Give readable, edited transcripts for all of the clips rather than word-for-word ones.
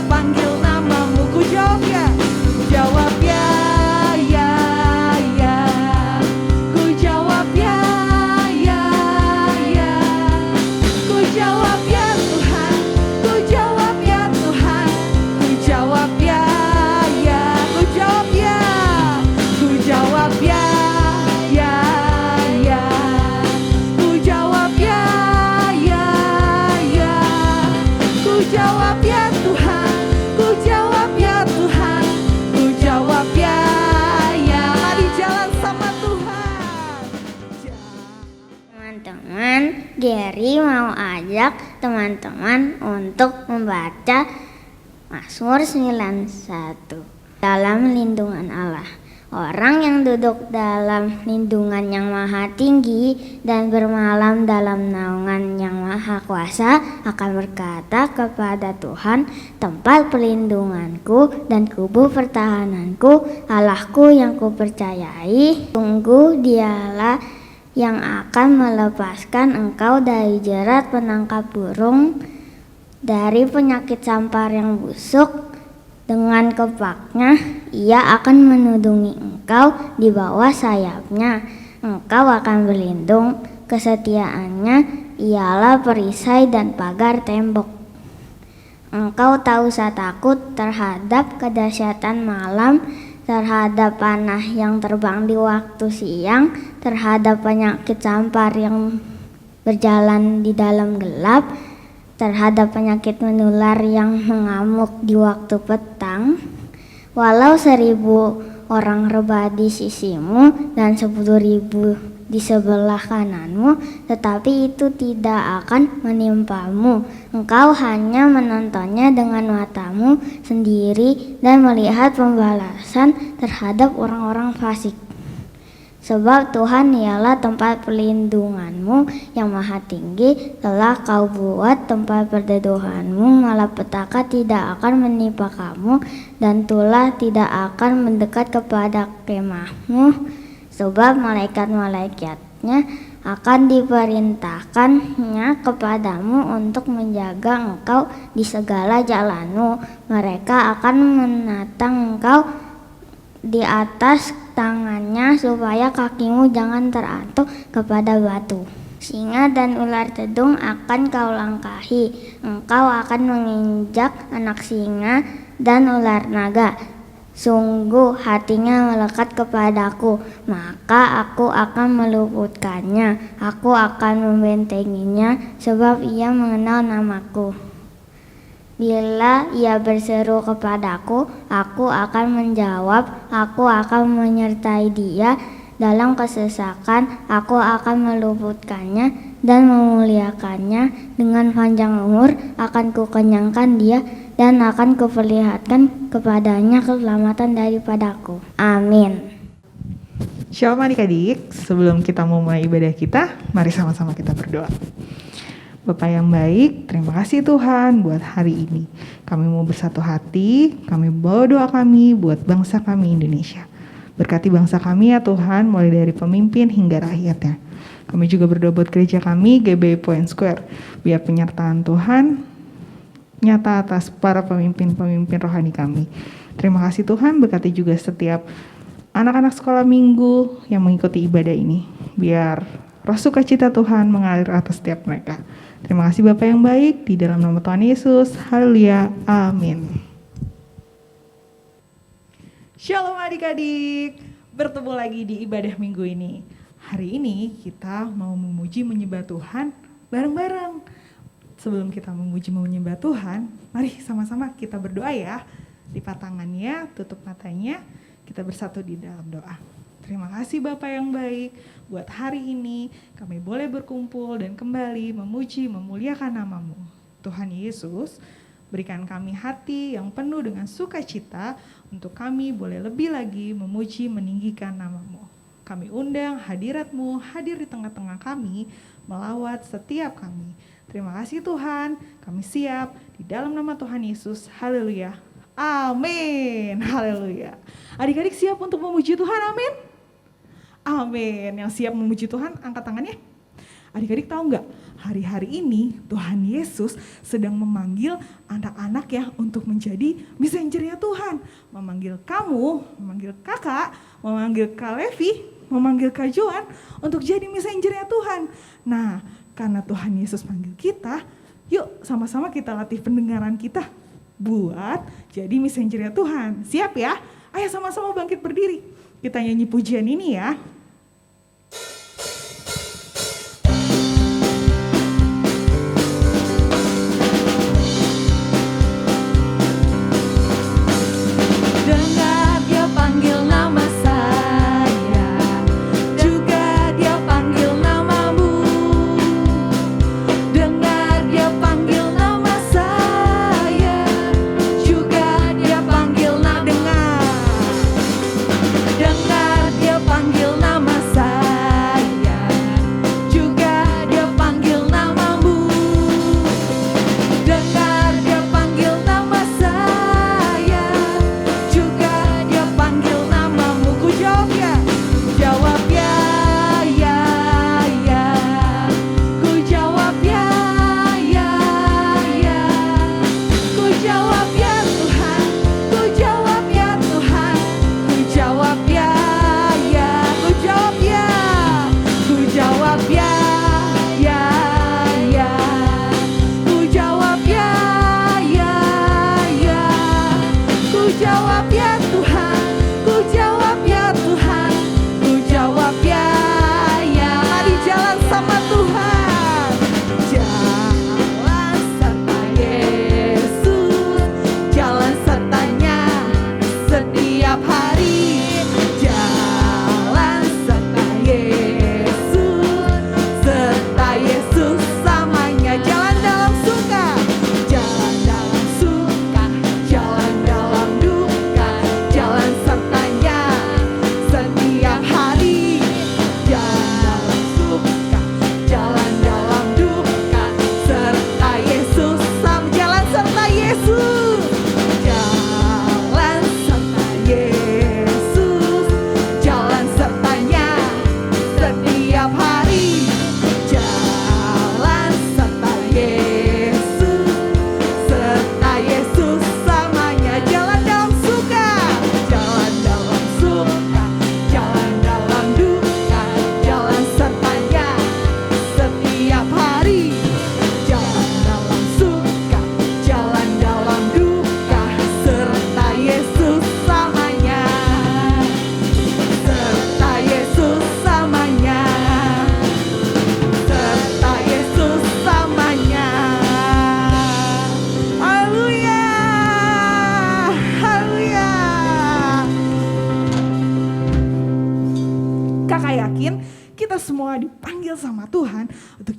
panggil namamu. Ku jawab ya, ku jawab ya, ya, ya. Ku jawab ya, ya, ya. Ku jawab ya Tuhan, ku jawab ya Tuhan. Ku jawab ya, ya. Ku jawab ya, ku jawab ya, ya, ya. Ku jawab ya, ya, ya. Ku jawab ya Tuhan, ku jawab ya Tuhan. Ku jawab ya, ya. Mari jalan sama Tuhan. Teman-teman, Gary mau ajak teman-teman untuk membaca Mazmur 91 dalam lindungan Allah. Orang yang duduk dalam lindungan yang maha tinggi dan bermalam dalam naungan yang maha kuasa akan berkata kepada Tuhan, tempat perlindunganku dan kubu pertahananku, Allahku yang kupercayai. Sungguh dialah yang akan melepaskan engkau dari jerat penangkap burung, dari penyakit sampar yang busuk. Dengan kepaknya ia akan menudungi engkau, di bawah sayapnya engkau akan berlindung. Kesetiaannya ialah perisai dan pagar tembok. Engkau tak usah takut terhadap kedahsyatan malam, terhadap panah yang terbang di waktu siang, terhadap penyakit sampar yang berjalan di dalam gelap, terhadap penyakit menular yang mengamuk di waktu petang. Walau 1000 orang rebah di sisimu dan 10.000 di sebelah kananmu, tetapi itu tidak akan menimpamu. Engkau hanya menontonnya dengan matamu sendiri dan melihat pembalasan terhadap orang-orang fasik. Sebab Tuhan ialah tempat perlindunganmu yang maha tinggi, telah kau buat tempat perteduhanmu, malapetaka tidak akan menimpa kamu, dan tulah tidak akan mendekat kepada kemahmu. Sebab malaikat-malaikatnya akan diperintahkannya kepadamu untuk menjaga engkau di segala jalanmu. Mereka akan menatang engkau di atas tangannya supaya kakimu jangan terantuk kepada batu. Singa dan ular tedung akan kau langkahi. Engkau akan menginjak anak singa dan ular naga. Sungguh hatinya melekat kepadaku, maka aku akan meluputkannya. Aku akan membentenginya sebab ia mengenal namaku. Bila ia berseru kepadaku, aku akan menjawab. Aku akan menyertai dia dalam kesesakan. Aku akan meluputkannya dan memuliakannya. Dengan panjang umur akan kukenyangkan dia dan akan kuperlihatkan kepadanya keselamatan daripadaku. Amin. Shalom adik-adik, sebelum kita memulai ibadah kita, mari sama-sama kita berdoa. Bapak yang baik, terima kasih Tuhan buat hari ini. Kami mau bersatu hati, kami bawa doa kami buat bangsa kami Indonesia. Berkati bangsa kami ya Tuhan, mulai dari pemimpin hingga rakyatnya. Kami juga berdoa buat gereja kami, GBI Point Square. Biar penyertaan Tuhan nyata atas para pemimpin-pemimpin rohani kami. Terima kasih Tuhan, berkati juga setiap anak-anak sekolah minggu yang mengikuti ibadah ini. Biar roh sukacita Tuhan mengalir atas setiap mereka. Terima kasih Bapak yang baik, di dalam nama Tuhan Yesus. Haleluya. Amin. Shalom adik-adik, bertemu lagi di ibadah minggu ini. Hari ini kita mau memuji menyembah Tuhan bareng-bareng. Sebelum kita memuji menyembah Tuhan, mari sama-sama kita berdoa ya. Lipat tangannya, tutup matanya, kita bersatu di dalam doa. Terima kasih Bapak yang baik, buat hari ini kami boleh berkumpul dan kembali memuji, memuliakan nama-Mu. Tuhan Yesus, berikan kami hati yang penuh dengan sukacita untuk kami boleh lebih lagi memuji, meninggikan nama-Mu. Kami undang hadirat-Mu hadir di tengah-tengah kami, melawat setiap kami. Terima kasih Tuhan, kami siap di dalam nama Tuhan Yesus. Haleluya. Amin. Haleluya. Adik-adik siap untuk memuji Tuhan? Amin. Amin. Yang siap memuji Tuhan, angkat tangannya. Adik-adik tahu nggak? hari-hari ini Tuhan Yesus sedang memanggil anak-anak ya untuk menjadi messengernya Tuhan. Memanggil kamu, memanggil kakak, memanggil Kak Levi, memanggil Kak Joan untuk jadi messengernya Tuhan. Nah, karena Tuhan Yesus panggil kita, yuk sama-sama kita latih pendengaran kita buat jadi messengernya Tuhan. Siap ya? Ayo sama-sama bangkit berdiri. Kita nyanyi pujian ini ya.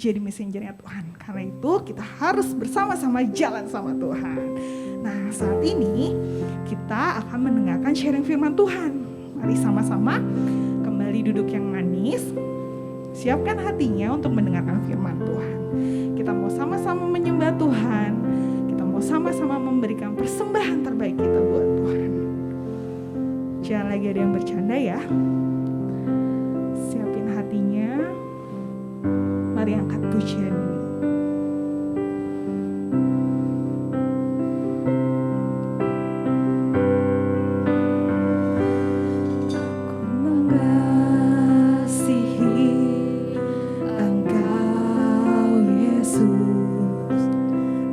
Jadi messengernya Tuhan. Karena itu kita harus bersama-sama jalan sama Tuhan. Nah, saat ini kita akan mendengarkan sharing firman Tuhan. Mari sama-sama kembali duduk yang manis. Siapkan hatinya untuk mendengarkan firman Tuhan. Kita mau sama-sama menyembah Tuhan. Kita mau sama-sama memberikan persembahan terbaik kita buat Tuhan. Jangan lagi ada yang bercanda ya. Siapin hatinya. Mari angkat pujian ini. Ku mengasihi Engkau Yesus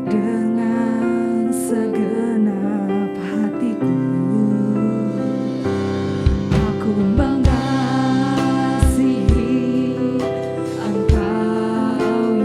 dengan segenap hatiku. Aku mengasihi Engkau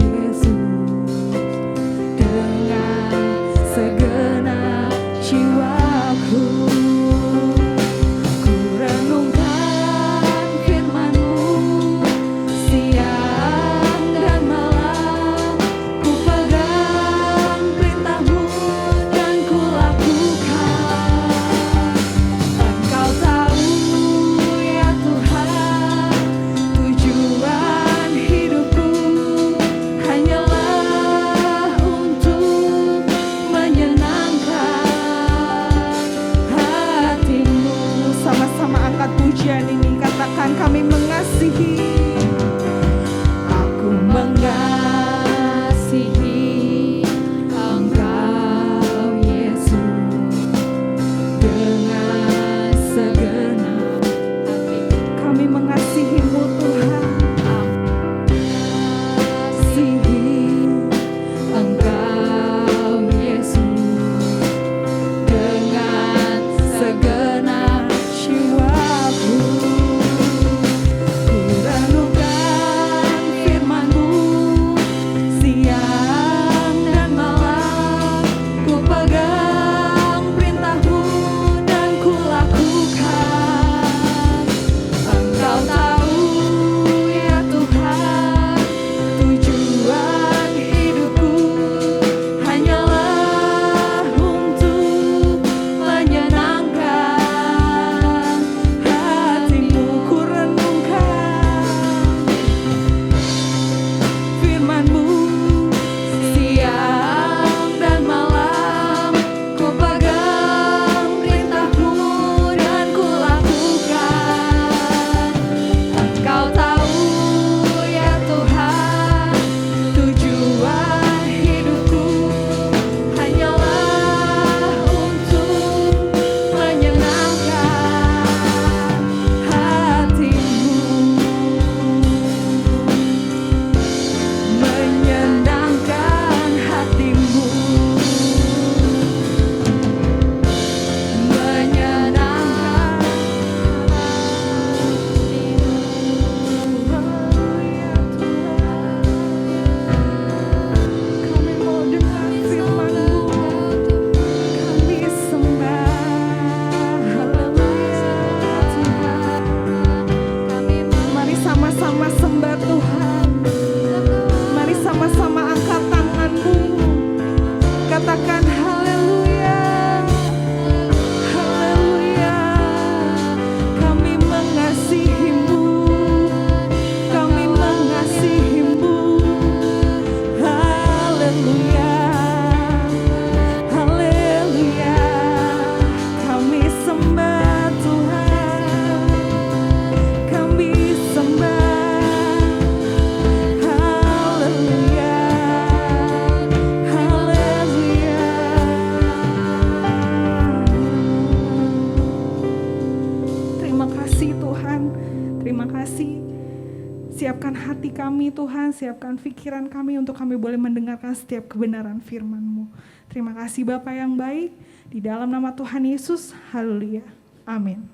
Tuhan, siapkan pikiran kami untuk kami boleh mendengarkan setiap kebenaran firman-Mu. Terima kasih Bapa yang baik, di dalam nama Tuhan Yesus, haleluya, amin.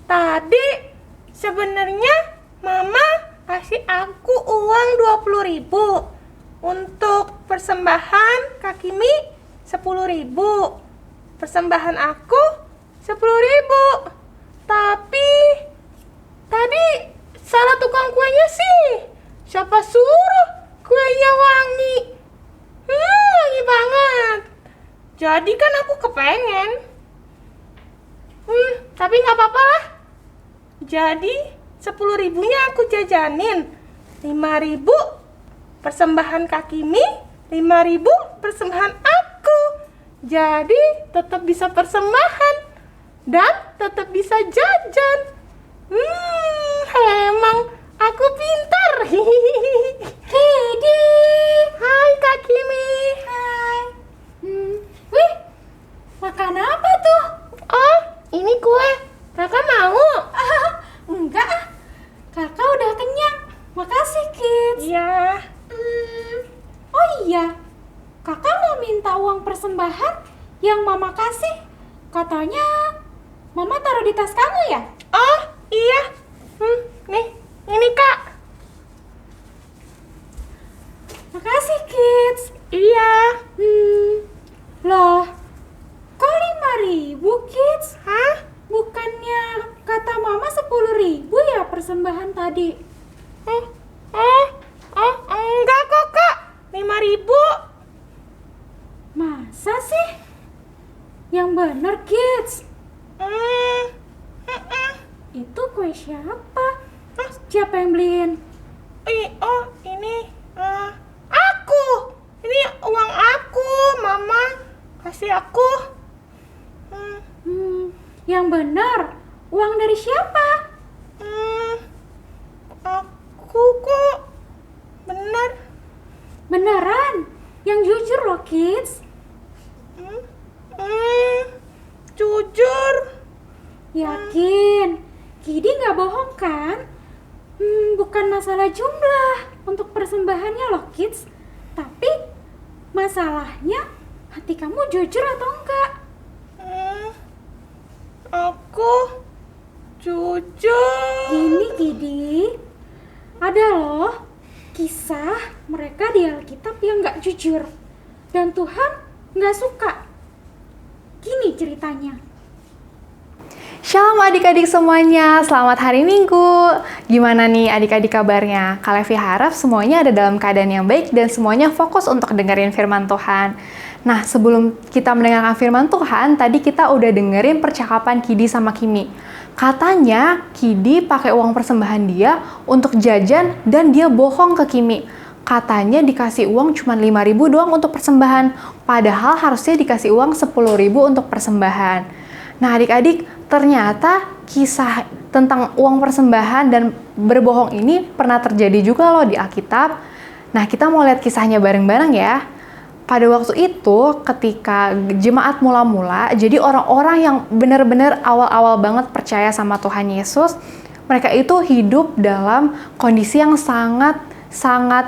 Tadi sebenarnya Mama kasih aku uang 20.000 untuk persembahan Kak Kimi 10.000. Persembahan aku 10.000. Tapi tadi salah tukang kuenya sih. Siapa suruh kuenya wangi? Wangi banget. Jadi kan aku kepengen. Tapi nggak apa-apa lah. Jadi 10.000-nya aku jajanin. 5.000 persembahan Kak Kimi, 5.000 persembahan aku. Jadi tetap bisa persembahan dan tetap bisa jajan. Emang aku pintar. Kidi. Hai Kak Kimi. Hai. Wih, makan apa tuh? Oh, ini kue. Kakak mau? Enggak ah, kakak udah kenyang. Makasih kids. Iya. Oh iya, kakak mau minta uang persembahan yang mama kasih. Katanya mama taruh di tas kamu ya? Oh, iya. Nih, ini Kak. Makasih kids. Iya. Loh, kok 5.000 kids? Hah? Bukannya kata mama 10.000 ya persembahan tadi? Enggak kok Kak. 5.000. Masa sih? Yang bener kids. Itu kue siapa? Siapa yang beliin? Ini aku. Ini uang aku, Mama kasih aku. Yang bener. Uang dari siapa? Aku kok bener. Beneran? Yang jujur loh kids. Jujur. Yakin? Kidi nggak bohong kan? Bukan masalah jumlah untuk persembahannya loh kids. Tapi masalahnya hati kamu jujur atau enggak? Aku jujur. Gini Kidi, ada loh kisah mereka di Alkitab yang nggak jujur dan Tuhan nggak suka. Gini ceritanya. Shalom adik-adik semuanya, selamat hari Minggu. Gimana nih adik-adik kabarnya? Kak Levi harap semuanya ada dalam keadaan yang baik dan semuanya fokus untuk dengerin firman Tuhan. Nah, sebelum kita mendengarkan firman Tuhan, tadi kita udah dengerin percakapan Kidi sama Kimi. Katanya Kidi pakai uang persembahan dia untuk jajan dan dia bohong ke Kimi. Katanya dikasih uang cuma 5.000 doang untuk persembahan, padahal harusnya dikasih uang 10.000 untuk persembahan. Nah adik-adik, ternyata kisah tentang uang persembahan dan berbohong ini pernah terjadi juga loh di Alkitab. Nah kita mau lihat kisahnya bareng-bareng ya. Pada waktu itu ketika jemaat mula-mula, jadi orang-orang yang benar-benar awal-awal banget percaya sama Tuhan Yesus, mereka itu hidup dalam kondisi yang sangat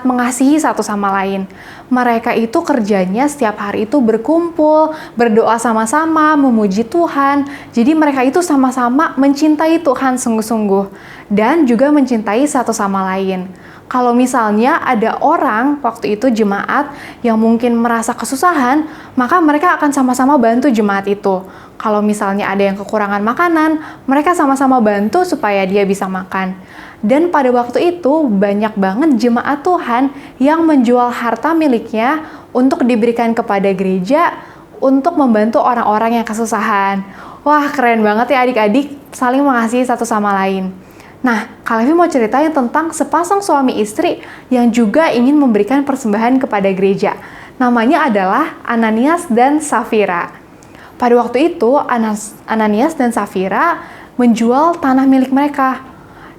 mengasihi satu sama lain. Mereka itu kerjanya setiap hari itu berkumpul, berdoa sama-sama, memuji Tuhan. Jadi mereka itu sama-sama mencintai Tuhan sungguh-sungguh dan juga mencintai satu sama lain. Kalau misalnya ada orang waktu itu jemaat yang mungkin merasa kesusahan, maka mereka akan sama-sama bantu jemaat itu. Kalau misalnya ada yang kekurangan makanan, mereka sama-sama bantu supaya dia bisa makan. Dan pada waktu itu banyak banget jemaat Tuhan yang menjual harta miliknya untuk diberikan kepada gereja untuk membantu orang-orang yang kesusahan. Wah, keren banget ya adik-adik, saling mengasihi satu sama lain. Nah, Kak Levi mau ceritain tentang sepasang suami istri yang juga ingin memberikan persembahan kepada gereja. Namanya adalah Ananias dan Safira. Pada waktu itu, Ananias dan Safira menjual tanah milik mereka.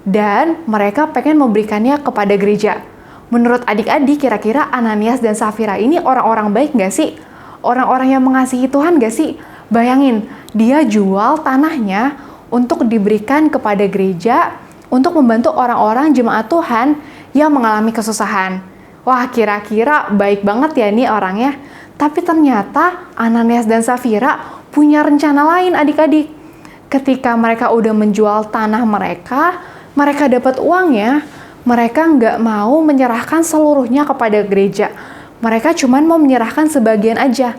Dan mereka pengen memberikannya kepada gereja. Menurut adik-adik, kira-kira Ananias dan Safira ini orang-orang baik nggak sih? Orang-orang yang mengasihi Tuhan nggak sih? Bayangin, dia jual tanahnya untuk diberikan kepada gereja untuk membantu orang-orang jemaat Tuhan yang mengalami kesusahan. Wah, kira-kira baik banget ya nih orangnya. Tapi ternyata Ananias dan Safira punya rencana lain adik-adik. Ketika mereka udah menjual tanah mereka dapat uangnya, mereka nggak mau menyerahkan seluruhnya kepada gereja. Mereka cuma mau menyerahkan sebagian aja.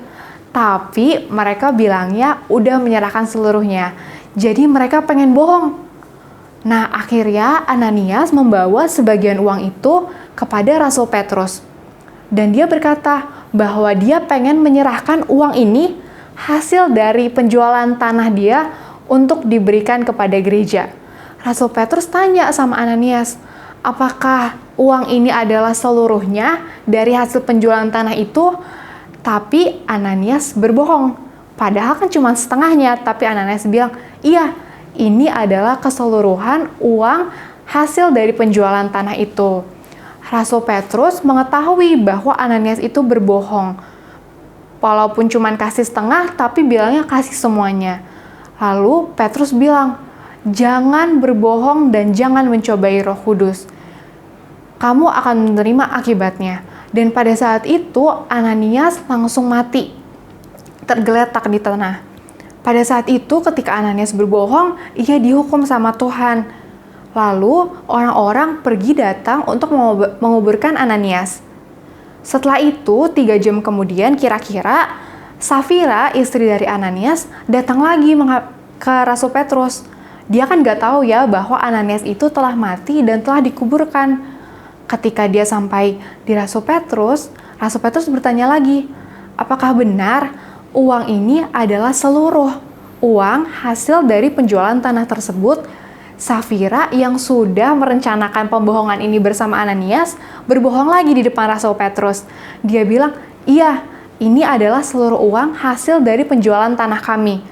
Tapi mereka bilangnya udah menyerahkan seluruhnya. Jadi mereka pengen bohong. Nah, akhirnya Ananias membawa sebagian uang itu kepada Rasul Petrus. Dan dia berkata bahwa dia pengen menyerahkan uang ini hasil dari penjualan tanah dia untuk diberikan kepada gereja. Rasul Petrus tanya sama Ananias, apakah uang ini adalah seluruhnya dari hasil penjualan tanah itu? Tapi Ananias berbohong. Padahal kan cuma setengahnya, tapi Ananias bilang, iya, ini adalah keseluruhan uang hasil dari penjualan tanah itu. Rasul Petrus mengetahui bahwa Ananias itu berbohong. Walaupun cuma kasih setengah, tapi bilangnya kasih semuanya. Lalu Petrus bilang, jangan berbohong dan jangan mencobai Roh Kudus. Kamu akan menerima akibatnya. Dan pada saat itu Ananias langsung mati, tergeletak di tanah. Pada saat itu ketika Ananias berbohong, ia dihukum sama Tuhan. Lalu orang-orang pergi datang untuk menguburkan Ananias. Setelah itu 3 jam kemudian kira-kira Safira, istri dari Ananias, datang lagi ke Rasul Petrus. Dia kan gak tahu ya bahwa Ananias itu telah mati dan telah dikuburkan. Ketika dia sampai di Rasul Petrus bertanya lagi, apakah benar uang ini adalah seluruh uang hasil dari penjualan tanah tersebut? Safira yang sudah merencanakan pembohongan ini bersama Ananias berbohong lagi di depan Rasul Petrus. Dia bilang, iya, ini adalah seluruh uang hasil dari penjualan tanah kami.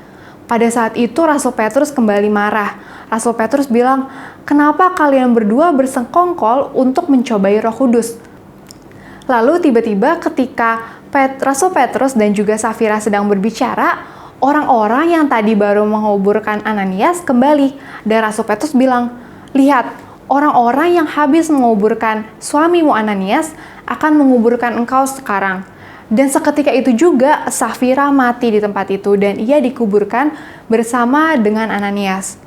Pada saat itu Rasul Petrus kembali marah. Rasul Petrus bilang, kenapa kalian berdua bersengkongkol untuk mencobai Roh Kudus? Lalu tiba-tiba ketika Rasul Petrus dan juga Safira sedang berbicara, orang-orang yang tadi baru menguburkan Ananias kembali. Dan Rasul Petrus bilang, lihat, orang-orang yang habis menguburkan suamimu Ananias akan menguburkan engkau sekarang. Dan seketika itu juga Safira mati di tempat itu dan ia dikuburkan bersama dengan Ananias.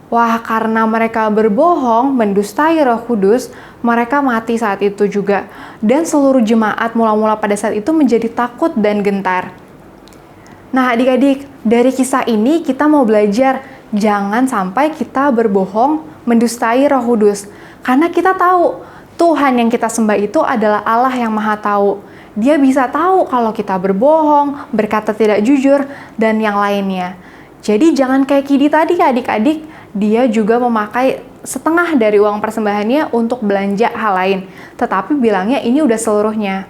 Wah, karena mereka berbohong, mendustai Roh Kudus, mereka mati saat itu juga. Dan seluruh jemaat mula-mula pada saat itu menjadi takut dan gentar. Nah, adik-adik, dari kisah ini kita mau belajar jangan sampai kita berbohong, mendustai Roh Kudus. Karena kita tahu Tuhan yang kita sembah itu adalah Allah yang Maha Tahu. Dia bisa tahu kalau kita berbohong, berkata tidak jujur, dan yang lainnya. Jadi jangan kayak Kidi tadi adik-adik, dia juga memakai setengah dari uang persembahannya untuk belanja hal lain. Tetapi bilangnya ini udah seluruhnya.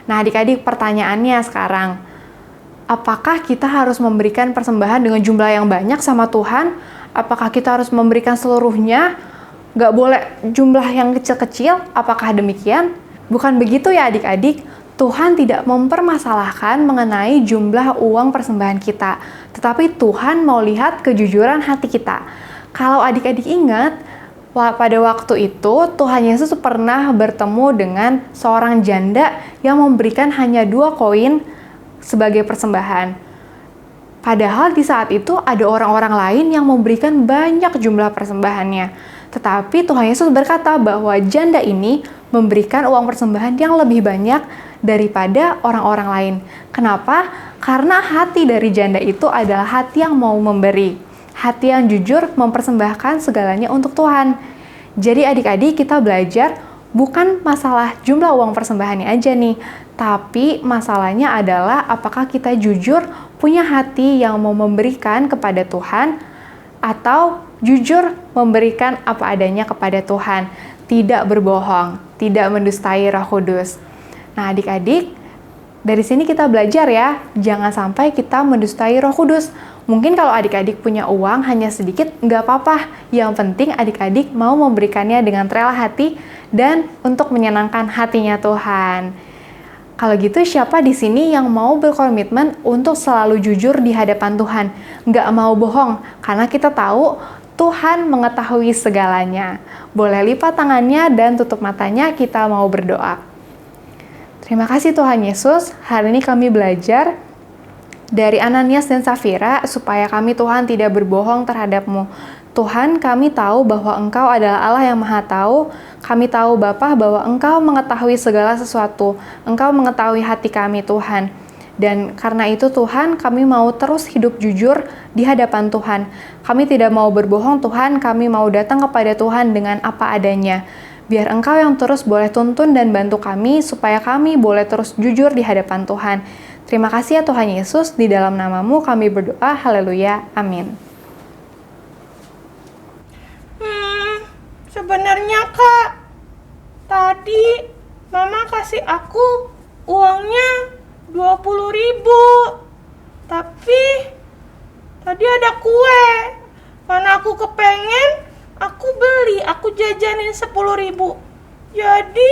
Nah adik-adik, pertanyaannya sekarang, apakah kita harus memberikan persembahan dengan jumlah yang banyak sama Tuhan? Apakah kita harus memberikan seluruhnya? Gak boleh jumlah yang kecil-kecil? Apakah demikian? Bukan begitu ya adik-adik. Tuhan tidak mempermasalahkan mengenai jumlah uang persembahan kita. Tetapi Tuhan mau lihat kejujuran hati kita. Kalau adik-adik ingat, pada waktu itu Tuhan Yesus pernah bertemu dengan seorang janda yang memberikan hanya 2 koin sebagai persembahan. Padahal di saat itu ada orang-orang lain yang memberikan banyak jumlah persembahannya. Tetapi Tuhan Yesus berkata bahwa janda ini memberikan uang persembahan yang lebih banyak daripada orang-orang lain. Kenapa? Karena hati dari janda itu adalah hati yang mau memberi. Hati yang jujur mempersembahkan segalanya untuk Tuhan. Jadi adik-adik kita belajar bukan masalah jumlah uang persembahannya aja nih, tapi masalahnya adalah apakah kita jujur punya hati yang mau memberikan kepada Tuhan atau jujur memberikan apa adanya kepada Tuhan, tidak berbohong, tidak mendustai Roh Kudus. Nah adik-adik, dari sini kita belajar ya, jangan sampai kita mendustai Roh Kudus. Mungkin kalau adik-adik punya uang hanya sedikit, nggak apa-apa. Yang penting adik-adik mau memberikannya dengan rela hati dan untuk menyenangkan hatinya Tuhan. Kalau gitu siapa di sini yang mau berkomitmen untuk selalu jujur di hadapan Tuhan? Nggak mau bohong, karena kita tahu Tuhan mengetahui segalanya. Boleh lipat tangannya dan tutup matanya, kita mau berdoa. Terima kasih Tuhan Yesus, hari ini kami belajar dari Ananias dan Safira supaya kami Tuhan tidak berbohong terhadap-Mu. Tuhan, kami tahu bahwa Engkau adalah Allah yang Maha Tahu. Kami tahu Bapa bahwa Engkau mengetahui segala sesuatu. Engkau mengetahui hati kami Tuhan. Dan karena itu Tuhan, kami mau terus hidup jujur di hadapan Tuhan. Kami tidak mau berbohong Tuhan, kami mau datang kepada Tuhan dengan apa adanya. Biar Engkau yang terus boleh tuntun dan bantu kami, supaya kami boleh terus jujur di hadapan Tuhan. Terima kasih ya Tuhan Yesus, di dalam nama-Mu kami berdoa, haleluya, amin. Sebenarnya Kak, tadi Mama kasih aku uangnya 20.000. Tapi tadi ada kue. Karena aku kepengen, aku beli, aku jajanin 10.000. Jadi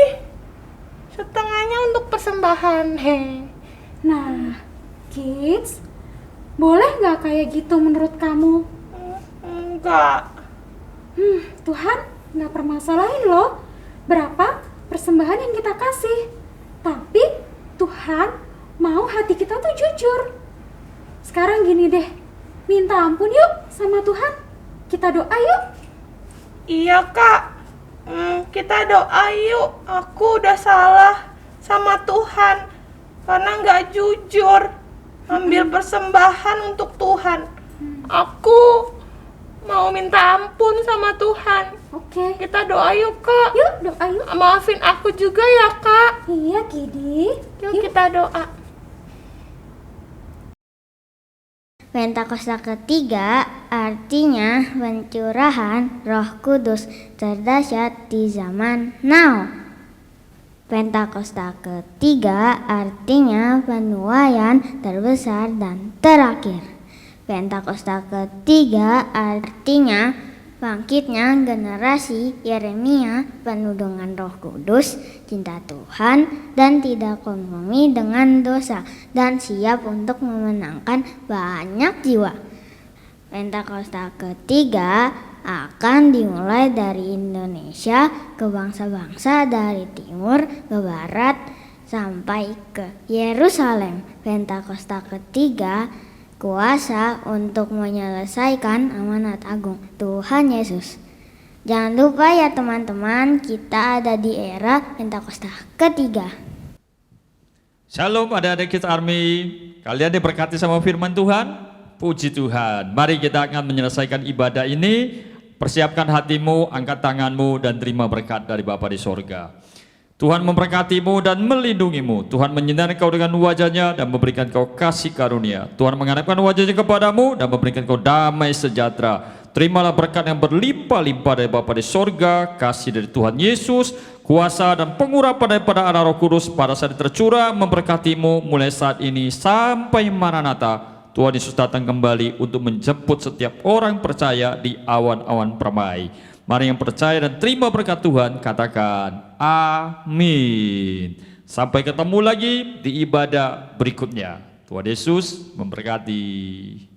setengahnya untuk persembahan. Nah, kids, boleh nggak kayak gitu menurut kamu? Enggak. Tuhan nggak permasalahin loh berapa persembahan yang kita kasih. Tapi Tuhan mau hati kita tuh jujur. Sekarang gini deh, minta ampun yuk sama Tuhan. Kita doa yuk. Iya Kak, kita doa yuk. Aku udah salah sama Tuhan karena nggak jujur ambil persembahan untuk Tuhan. Aku mau minta ampun sama Tuhan. Oke. Kita doa yuk Kak. Yuk doa yuk. Maafin aku juga ya Kak. Iya Kidi. Yuk kita doa. Pentakosta ketiga artinya pencurahan Roh Kudus terdahsyat di zaman now. Pentakosta ketiga artinya penuaian terbesar dan terakhir. Pentakosta ketiga artinya bangkitnya generasi Yeremia penuh dengan Roh Kudus, cinta Tuhan, dan tidak kompromi dengan dosa, dan siap untuk memenangkan banyak jiwa. Pentakosta ketiga akan dimulai dari Indonesia ke bangsa-bangsa dari timur ke barat sampai ke Yerusalem. Pentakosta ketiga kuasa untuk menyelesaikan amanat agung Tuhan Yesus. Jangan lupa ya teman-teman, kita ada di era Pentakosta ketiga. Shalom adik-adik Kids Army, kalian diberkati sama firman Tuhan? Puji Tuhan, mari kita akan menyelesaikan ibadah ini. Persiapkan hatimu, angkat tanganmu, dan terima berkat dari Bapa di sorga. Tuhan memberkatimu dan melindungimu. Tuhan menyinari kau dengan wajahnya dan memberikan kau kasih karunia. Tuhan menghadapkan wajahnya kepadamu dan memberikan kau damai sejahtera. Terimalah berkat yang berlimpah-limpah dari Bapa di sorga, kasih dari Tuhan Yesus, kuasa dan pengurapan daripada Allah Roh Kudus pada saat tercurah memberkatimu mulai saat ini sampai Maranatha. Tuhan Yesus datang kembali untuk menjemput setiap orang percaya di awan-awan permai. Mari yang percaya dan terima berkat Tuhan, katakan amin. Sampai ketemu lagi di ibadah berikutnya. Tuhan Yesus memberkati.